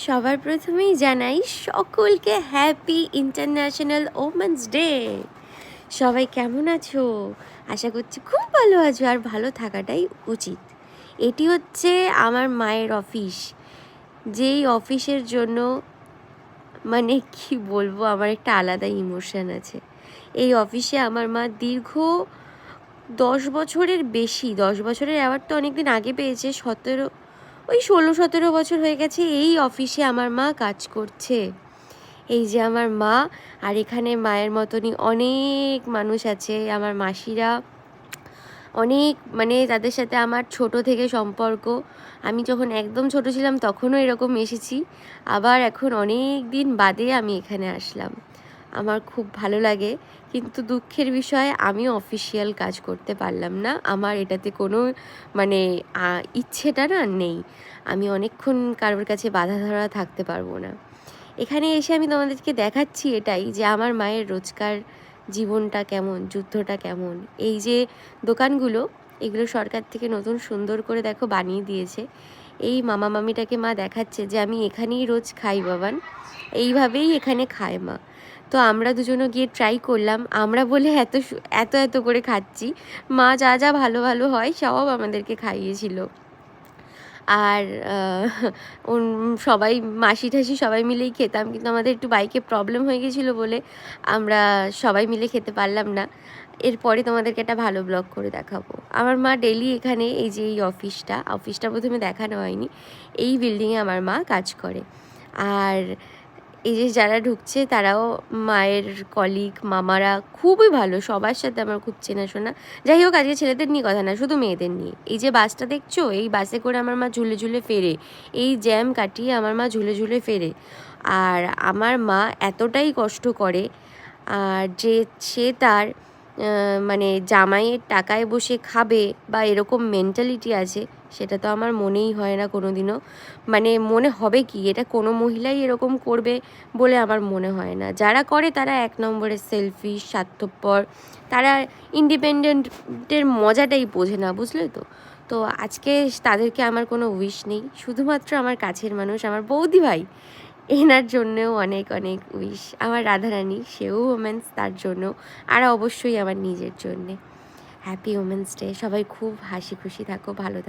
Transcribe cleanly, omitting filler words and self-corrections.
সবার প্রথমেই জানাই সকলকে হ্যাপি ইন্টারন্যাশনাল ওমেন্স ডে। সবাই কেমন আছো? আশা করছি খুব ভালো আছো, আর ভালো থাকাটাই উচিত। এটি হচ্ছে আমার মায়ের অফিস, যেই অফিসের জন্য মানে কি বলবো, আমার একটা আলাদা ইমোশন আছে। এই অফিসে আমার মা দীর্ঘ 10 বছরের বেশি, 10 বছরের অ্যাওয়ার্ড তো অনেক দিন আগে পেয়েছে, 16-17 বছর হয়ে গেছে এই অফিসে আমার মা কাজ করছে। এই যে আমার মা, আর এখানে মায়ের মতনই অনেক মানুষ আছে, আমার মাসিরা অনেক, মানে তাদের সাথে আমার ছোট থেকে সম্পর্ক। আমি যখন একদম ছোট ছিলাম তখনও এরকম এসেছি, আবার এখন অনেক দিন বাদে আমি এখানে আসলাম। আমার খুব ভালো লাগে, কিন্তু দুঃখের বিষয় আমি অফিসিয়াল কাজ করতে পারলাম না। আমার এটাতে কোনো মানে ইচ্ছেটা না নেই। আমি অনেকক্ষণ কারোর কাছে বাধা ধরা থাকতে পারবো না। এখানে এসে আমি তোমাদেরকে দেখাচ্ছি এটাই, যে আমার মায়ের রোজকার জীবনটা কেমন, যুদ্ধটা কেমন। এই যে দোকানগুলো, এগুলো সরকার থেকে নতুন সুন্দর করে দেখো বানিয়ে দিয়েছে। এই মামা মামিটাকে মা দেখাচ্ছে যে আমি এখানেই রোজ খাই বাবান, এইভাবেই এখানে খায় মা। তো আমরা দুজনও গিয়ে ট্রাই করলাম, আমরা বলে এত এত এত করে খাচ্ছি, মা যা যা ভালো ভালো হয় সব আমাদেরকে খাইয়েছিল। আর সবাই মাসি ঠাসি সবাই মিলেই খেতাম, কিন্তু আমাদের একটু বাইকে প্রবলেম হয়ে গেছিলো বলে আমরা সবাই মিলে খেতে পারলাম না। এরপরে তোমাদেরকে একটা ভালো ব্লগ করে দেখাবো। আমার মা ডেলি এখানে, এই যে এই অফিসটা প্রথমে দেখানো হয়নি, এই বিল্ডিংয়ে আমার মা কাজ করে। আর এই যে যারা ঢুকছে তারাও মায়ের কলিগ, মামারা খুবই ভালো, সবার সাথে আমার খুব চেনাশোনা। যাই হোক, আজকে ছেলেদের নিয়ে কথা না, শুধু মেয়েদের নিয়ে। এই যে বাসটা দেখছো, এই বাসে করে আমার মা ঝুলে ঝুলে ফেরে, এই জ্যাম কাটিয়ে আমার মা ঝুলে ঝুলে ফেরে। আর আমার মা এতটাই কষ্ট করে, আর যে সে তার মানে জামাইয়ের টাকায় বসে খাবে বা এরকম মেন্টালিটি আছে, সেটা তো আমার মনেই হয় না কোনো দিনও। মানে মনে হবে কি, এটা কোনো মহিলাই এরকম করবে বলে আমার মনে হয় না। যারা করে তারা 1 নম্বরের সেলফিশ, স্বার্থপর, তারা ইন্ডিপেন্ডেন্টের মজাটাই বোঝে না, বুঝলে তো। তো আজকে তাদেরকে আমার কোনো উইশ নেই, শুধুমাত্র আমার কাছের মানুষ আমার বৌদি ভাই, এনার জন্যেও অনেক অনেক উইশ। আমার রাধারানী, সেও ওমেন্স, তার জন্য, আর অবশ্যই আমার নিজের জন্যে। Happy women's day. সবাই খুব হাসি খুশি থাকো, ভালো থাকো।